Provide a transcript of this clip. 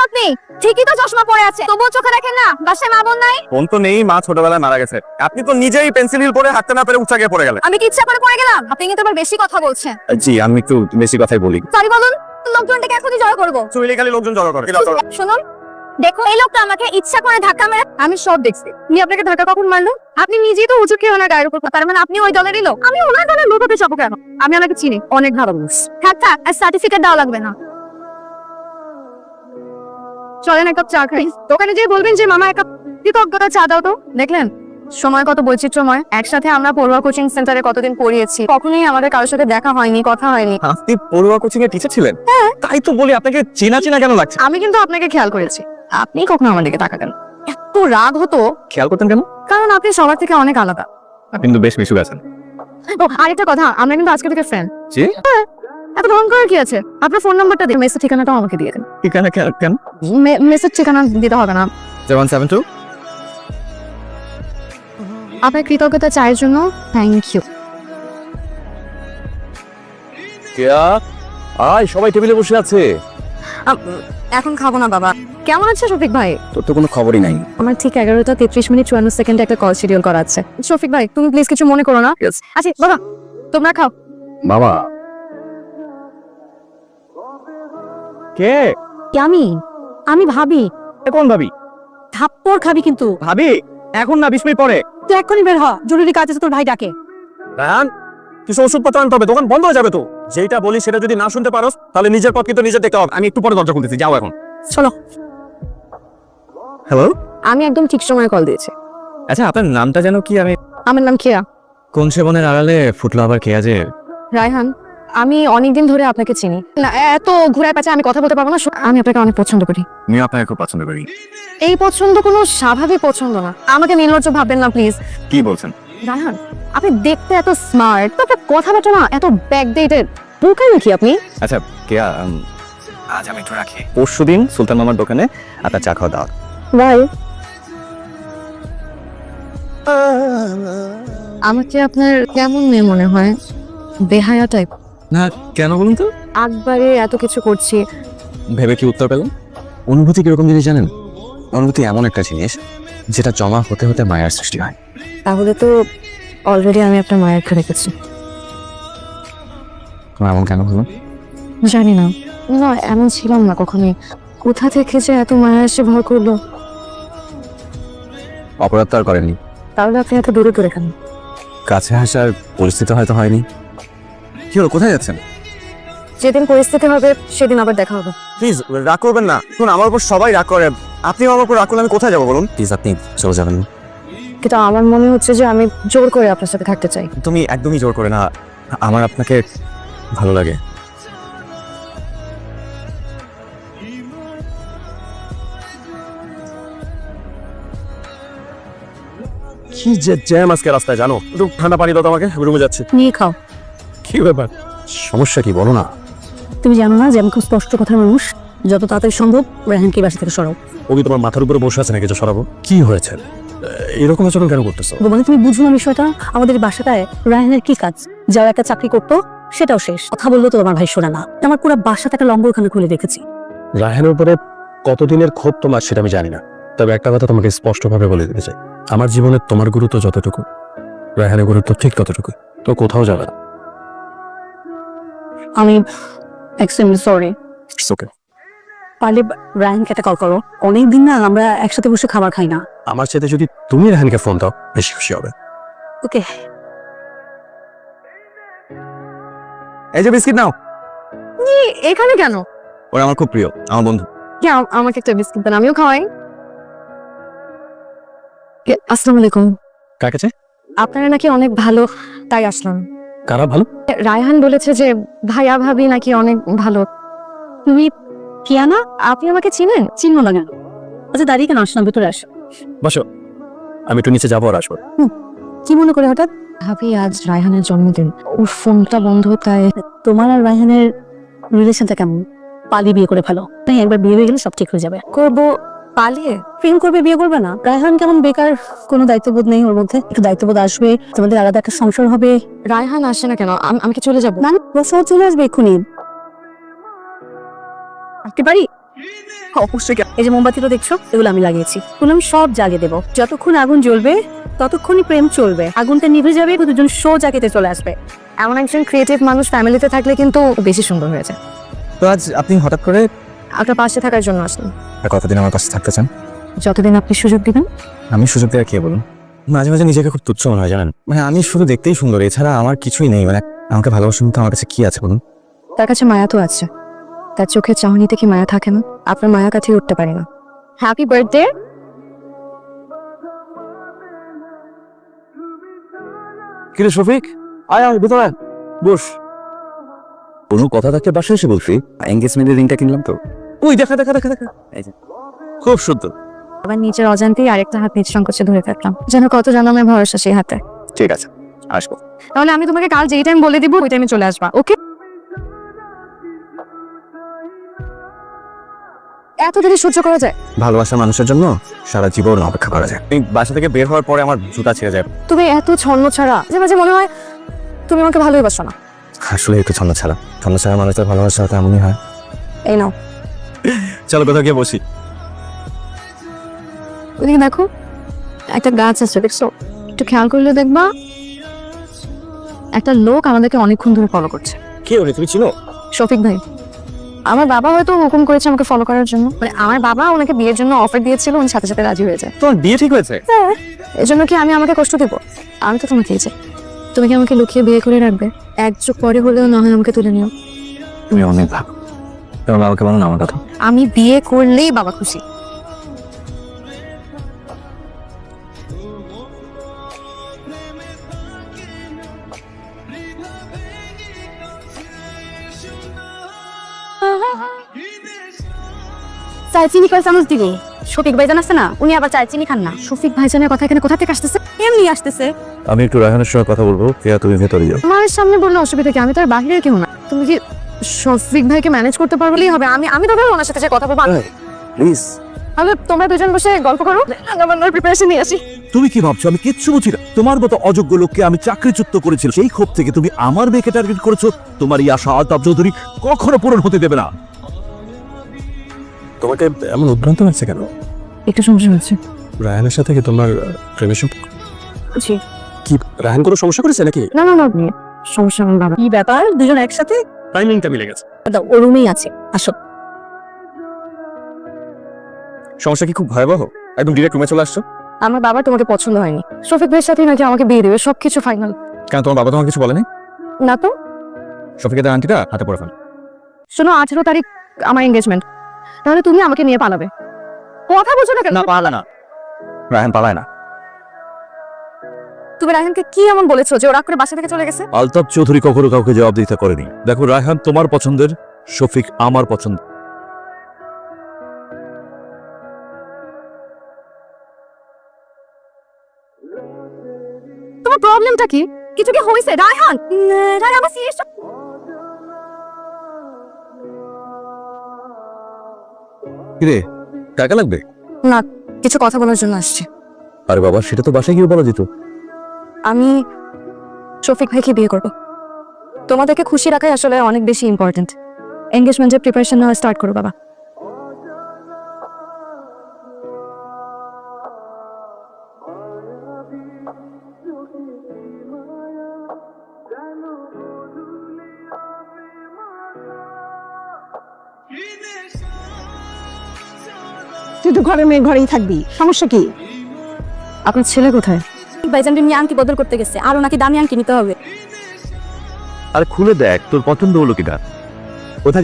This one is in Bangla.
আপনি ঠিকই তো চশমা পরে আছে, তবুও চোখে দেখেন না বাসায় মা বোন নাই? ফোন তো নেই, মা ছোটবেলায় মারা গেছে। আপনি তো নিজেই পেন্সিল হিল পরে হাঁটতে না পেরে উচ্চা গিয়ে পড়ে গেলেন। আমি কি ইচ্ছা করে পড়ে গেলাম? আপনি কিন্তু আবার বেশি কথা বলছেন। জি, আমি একটু বেশি কথাই বলি। সরি বলুন, লোকজনটাকে এখনই জড়ো করবো। চুইলে খালি লোকজন জড়ো করে। শুনুন, দেখো এই লোকটা আমাকে ইচ্ছা করে ধাক্কা মেরে, আমি সব দেখছি। উনি আপনাকে ধাক্কা কখন মারলো? আপনি নিজেই তো উঁচু খেয়ে ওনার গায়ের উপর, তার মানে আপনি ওই দলেরই লোক। আমি ওনার দলের লোক হতে যাবো কেন? আমি ওনাকে চিনি, অনেক ভালো মানুষ। থাক থাক, আর সার্টিফিকেট দেওয়া লাগবে না। চলেন এক কাপ চা খাই। দোকানে যেয়ে বলবেন যে মামা এক কাপ কৃতজ্ঞতা চা দাও তো। দেখলেন সময় কত বৈচিত্র্যময়। একসাথে আমরা পড়ুয়া কোচিং সেন্টারে কতদিন পড়িয়েছি, কখনোই আমাদের কারোর সাথে দেখা হয়নি, কথা হয়নি। আপনি পড়ুয়া কোচিং এর টিচার ছিলেন? তাই তো বলি, আপনাকে চেনা চেনা কেন লাগছে। আমি কিন্তু আপনাকে খেয়াল করেছি, আপনি কখনো আমার দিকে তাকাতেন। এত রাগ হতো খেয়াল করতেন কেন? কারণ আপনি সবার থেকে অনেক আলাদা। আপনি কিন্তু বেশ মিশুক আছেন। ও আরেকটা কথা, আমরা কিন্তু আজকে থেকে ফ্রেন্ড। জি? এত ভ্রমণ করার কি আছে? আপনার ফোন নাম্বারটা দিন, মেসেজ ঠিকানাটাও আমাকে দিয়ে দেন। ঠিকানা কেন? মেসেজ ঠিকানা দিতে হবে না। 072 আপনার কৃতজ্ঞতা চায়ের জন্য থ্যাংক ইউ। কেয়া, আয় সবাই টেবিলে বসে আছে। এখন খাবো না বাবা। কেমন আছে শফিক ভাই? তোর তো কোনো খবরই নাই। আমার ঠিক 11:33:54 একটা কল শিডিউল করা আছে। শফিক ভাই তুমি প্লিজ কিছু মনে করো না। আচ্ছা বাবা তোমরা খাও। বাবা কে? আমি ভাবি। কোন ভাবি? থাপ্পড় খাবি কিন্তু। ভাবি এখন না, 20 মিনিট পরে। তুই এক্ষুনি বের হ, জরুরি কাজ আছে, তোর ভাই ডাকে। রায়হান, কিছু ওষুধপত্র আনতে হবে, দোকান বন্ধ হয়ে যাবে তো। যেটা বলি সেটা যদি না শুনতে পারোস তাহলে নিজের পথ কিন্তু নিজে দেখতে হবে। আমি একটু পরে দরজা খুলতেছি, যাও এখন। চলো। হ্যালো। আমি একদম ঠিক সময়ে কল দিয়েছি। আচ্ছা, আপনার নামটা যেন কি? আমার নাম কেয়া। কোন সেবনের আড়ালে ফুটলো আবার কেয়া যে? রায়হান, আমি অনেকদিন ধরে আপনাকে চিনি না, এত ঘুরায় পেঁচে আমি কথা বলতে পারবো না। আমি আপনাকে অনেক পছন্দ করি। আমি আপনাকে খুব পছন্দ করি। এই পছন্দ কোনো স্বাভাবিক পছন্দ না, আমাকে নির্লজ্জ ভাববেন না প্লিজ। কি বলছেন? রায়হান, আপনি দেখতে এত স্মার্ট, তো আপনার কথাবার্তা না এত ব্যাকডেটেড। বোকা নাকি আপনি? আচ্ছা কেয়া, আজ আমি একটু রাখি। পরশুদিন সুলতান মামার দোকানে আপনার চা খাওয়া দাওয়াত। ভাই, আমাকে আপনার কেমন মেয়ে মনে হয়? বেহায়া টাইপ না, কেন বলুন তো? একবারে এত কিছু করছি। ভেবে কি উত্তর পেলাম? অনুভূতি কিরকম জিনিস জানেন? অনুভূতি এমন একটা জিনিস যেটা জমা হতে হতে মায়ার সৃষ্টি হয়। তাহলে তো অলরেডি আমি আপনার মায়ের খেয়ে রেখেছি। এমন কেন হলো? জানি না, না এমন ছিলাম না কখনোই। কোথা থেকে যে এত মায়া এসে ভর করলো। অপরাধ তো আর করেননি, তাহলে আপনি এত দূরে দূরে কেন? কাছে আসার পরিস্থিতি হয়তো হয়নি। কি হলো, কোথায় যাচ্ছেন? যেদিন পরিস্থিতি হবে সেদিন আবার দেখা হবে। প্লিজ রাগ করবেন না। শুনুন, আমার উপর সবাই রাগ করে, আপনি আমার উপর রাগ করলে আমি কোথায় যাবো বলুন? প্লিজ আপনি চলে যাবেন। কিন্তু আমার মনে হচ্ছে যে আমি জোর করে আপনার সাথে থাকতে চাই। তুমি একদমই জোর করে না, আমার আপনাকে ভালো লাগে। কি যে জ্যাম আজকে রাস্তায় জানো। একটু ঠান্ডা পানি দাও তো আমাকে, রুমে যাচ্ছি। নিয়ে খাও। কি ব্যাপার, সমস্যা কি বলো না? তুমি জানো না যে আমি খুব স্পষ্ট কথার মানুষ। যত তাড়াতাড়ি সম্ভব রায়হানকে বাসা থেকে সরাও। ও কি তোমার মাথার উপরে বসে আছে নাকি যে সরাবো? কি হয়েছে? এরকম আচরণ কেন করতেছো? মানে তুমি বুঝো না বিষয়টা। আমাদের বাসাটায় রায়হানের কি কাজ? যাও একটা চাকরি করতো, সেটাও শেষ। কথা বললো তো আমার ভাই শোনে না। আমার পুরো বাসাতে একটা লম্বরখানা খুলে রেখেছি। রায়হানের উপরে কতদিনের ক্ষোভ তোমার সেটা আমি জানি না, তবে একটা কথা তোমাকে স্পষ্টভাবে বলে দিতে চাই। আমার জীবনে তোমার গুরুত্ব যতটুকু, রায়হানের গুরুত্ব ঠিক ততটুকু। তো কোথাও যাবে না। আমি এক্সট্রিমলি সরি। It's okay. পারলে রায়হানকে একটা কল করো। অনেকদিন না আমরা একসাথে বসে খাবার খাই না। আমার সাথে যদি তুমি রায়হানকে ফোন দাও বেশি খুশি হবে। ওকে। এই যে বিস্কিট নাও। এখানে কেন? ওরা আমার খুব প্রিয়, আমার বন্ধু। আমাকে একটা বিস্কিট দেন, আমিও খাওয়াই। আসসালামু আলাইকুম। কার কাছে? আপনারা নাকি অনেক ভালো, তাই আসলাম। কারা ভালো? রায়হান বলেছে যে ভাইয়া ভাবি নাকি অনেক ভালো। তুমি কিয়ানা? আপনি আমাকে চিনেন? চিনবো না কেন? আচ্ছা দাঁড়িয়ে কেন আসলাম, ভিতরে আসো। বসো, আমি একটু নিচে যাবো আর আসবো। কি মনে করে হঠাৎ? ভাবি আজ রায়হানের জন্মদিন, ওর ফোনটা বন্ধ, তাই। তোমার আর রায়হানের রিলেশনটা কেমন? পালিয়ে বিয়ে করে ফেলো, তাই একবার বিয়ে হয়ে গেলে সব ঠিক হয়ে যাবে। করবো পালিয়ে? প্রেম করবে, বিয়ে করবে না? রায়হান কেমন বেকার, কোনো দায়িত্ববোধ নেই ওর মধ্যে। একটু দায়িত্ববোধ আসবে, তোমাদের আলাদা একটা সংসার হবে। রায়হান আসে না কেন? আমি কি চলে যাবো? না, বসে চলে আসবে এক্ষুনি। আসতে পারি? অবশ্যই। এই যে মোমবাতিটা দেখছো, এগুলো আমি লাগিয়েছি। এগুলো আমি সব জ্বালিয়ে দেবো। যতক্ষণ আগুন জ্বলবে ততক্ষণই প্রেম চলবে। আগুনটা নিভে যাবে, দুজন সোজা কেটে চলে আসবে। এমন একজন ক্রিয়েটিভ মানুষ ফ্যামিলিতে থাকলে কিন্তু বেশি সুন্দর হয়ে যায়। তো আজ আপনি হঠাৎ করে আপনার পাশে থাকার জন্য আসলাম। কতদিন আমার পাশে থাকতে চান? যতদিন আপনি সুযোগ দিবেন। আমি সুযোগ দেওয়া কে বলুন? মাঝে মাঝে নিজেকে খুব তুচ্ছ মনে হয় জানেন। মানে আমি শুধু দেখতেই সুন্দর, এছাড়া আমার কিছুই নেই। মানে আমাকে ভালোবাসার মতো আমার কাছে কি আছে বলুন? তার কাছে মায়া তো আছে। তার চোখের চাহনিতে কি মায়া থাকে না? আপনার মায়া কাছে উঠতে পারি না। Happy birthday. কিরে শফিক, আয় আয় ভিতরে আয়, বস। কোনো কথা থাকতে বাসায় এসে বলছি। এঙ্গেজমেন্টের রিংটা কিনলাম তো। ওই দেখা দেখা দেখা দেখা, এই যে খুব সুন্দর। আবার নিচের অজান্তেই আরেকটা হাত নিচে সংকোচে ধরে থাকলাম, যেন কত জন্মের ভরসা সেই হাতে। ঠিক আছে, আসবো। তাহলে আমি তোমাকে কাল যেই টাইম বলে দিব ওই টাইমে চলে আসবা, ওকে? এত দেরি সহ্য করা যায়? ভালোবাসার মানুষের জন্য সারা জীবন অপেক্ষা করা যায়। আমি বাসা থেকে বের হওয়ার পরে আমার জুতা ছিঁড়ে যায়। তুমি এত ছন্ন ছাড়া, মাঝে মাঝে মনে হয় তুমি আমাকে ভালোবাসো না। আসলে একটু ছন্ন ছাড়া মানুষের ভালোবাসা হতে এমনই হয়। এই নাও। চলো কোথাও গিয়ে বসি। ওইদিকে দেখো, একটা গাছ আছে, দেখছো? একটু খেয়াল করলে দেখবা একটা লোক আমাদেরকে অনেকক্ষণ ধরে ফলো করছে। কে উনি, তুমি চিনো? শফিক ভাই। আমার বাবা হয়তো হুকুম করেছে আমাকে ফলো করার জন্য। মানে আমার বাবা ওনাকে বিয়ের জন্য অফার দিয়েছিল, উনি সাথে সাথে রাজি হয়ে যায়। তোমার বিয়ে ঠিক হয়েছে? হ্যাঁ, এজন্য কি আমি আমাকে কষ্ট দেবো? আমি তো তোমাকে চাই। তুমি কি আমাকে লুকিয়ে বিয়ে করে রাখবে? এক যুগ পরে হলেও না হয় আমাকে তুলে নিও। তুমি অনেক ভালো। তোমার বাবাকে বলো না আমার কথা। আমি বিয়ে করলেই বাবা খুশি। চাই চিনি কয় চামচ দিব? শফিক ভাইজান আছে না, উনি আবার চাই চিনি খান না। শফিক ভাইজানের কথা এখানে কোথা থেকে আসতেছে? এমনি আসতেছে। আমি একটু রায়হানের সঙ্গে কথা বলবো, তুমি ভেতরে যাও। আমার সামনে বললে অসুবিধা কি? আমি তো আর বাহিরের কেউ না। তুমি কি শফিক ভাইকে ম্যানেজ করতে পারলেই হবে? আমি তো ওনার সাথে যে কথা বলবো। প্লিজ। তাহলে তোমরা দুজন বসে গল্প করো, আমার প্রিপারেশন নিয়ে আসি। তুমি কি ভাবছো আমি কিচ্ছু বুঝি না? তোমার মতো অযোগ্য লোককে আমি চাকরিচ্যুত করেছিল, সেই ক্ষোভ থেকে তুমি আমার মেয়েকে টার্গেট করেছো। তোমার এই আশা আলতাফ চৌধুরী কখনো পূরণ হতে দেবে না। তোমাকে এমন উদ্ভ্রান্ত লাগছে কেন? একটু সমস্যা হচ্ছে। রায়হানের সাথে কি তোমার প্রেমের সম্পর্ক? জি। কি রায়হান কোনো সমস্যা করেছে নাকি? না না না, সমস্যা আমার বাবা। কি ব্যাপার, দুজন একসাথে? টাইমিংটা মিলে গেছে। দাও, ও রুমেই আছে, আসো। সমস্যা কি খুব ভয়াবহ? একদম ডিরেক্ট রুমে চলে আসছো? আমার বাবার তোমাকে পছন্দ হয়নি। শফিক ভাইয়ের সাথে নাকি আমাকে বিয়ে দেবে, সবকিছু ফাইনাল। কেন তোমার বাবা তোমাকে কিছু বলেনি? না তো। শফিকের আন্টিটা হাতে পড়ে ফেল। শোনো, 18 তারিখ আমার এঙ্গেজমেন্ট। তাহলে তুমি আমাকে নিয়ে পালাবে? কথা বলছো না কেন? না পালা না, রায়হান পালায় না। তুমি রায়হানকে কি এমন বলেছো যে ও রাগ করে বাসা থেকে চলে গেছে? আলতাফ চৌধুরী কখনো কাউকে জবাবদিহিতা করেনি। দেখো, রায়হান তোমার পছন্দের, শফিক আমার পছন্দ। তোমার প্রবলেমটা কি? কিছু কি হয়েছে রায়হান? রায়হান আমার সিরিয়াস। কিরে, টাকা লাগবে? না, কিছু কথা বলার জন্য আসছি। আরে বাবা, সেটা তো বাসায় গিয়ে বলা যেত। আমি শফিক ভাইকে বিয়ে করব। তোমাদেরকে খুশি রাখাই আসলে অনেক বেশি ইম্পর্টেন্ট। এঙ্গেজমেন্টের প্রিপারেশন নেওয়া স্টার্ট করো বাবা। তুই তো ঘরে মেয়ে ঘরেই থাকবি, সমস্যা কি? আপনার ছেলে কোথায়? ভাইজানকে নিয়ে আংটি বদল করতে গেছে, আরো নাকি দামি আংটি নিতে হবে। আর খুলে দেখ তোর পছন্দ হলো কিনা। কোথায়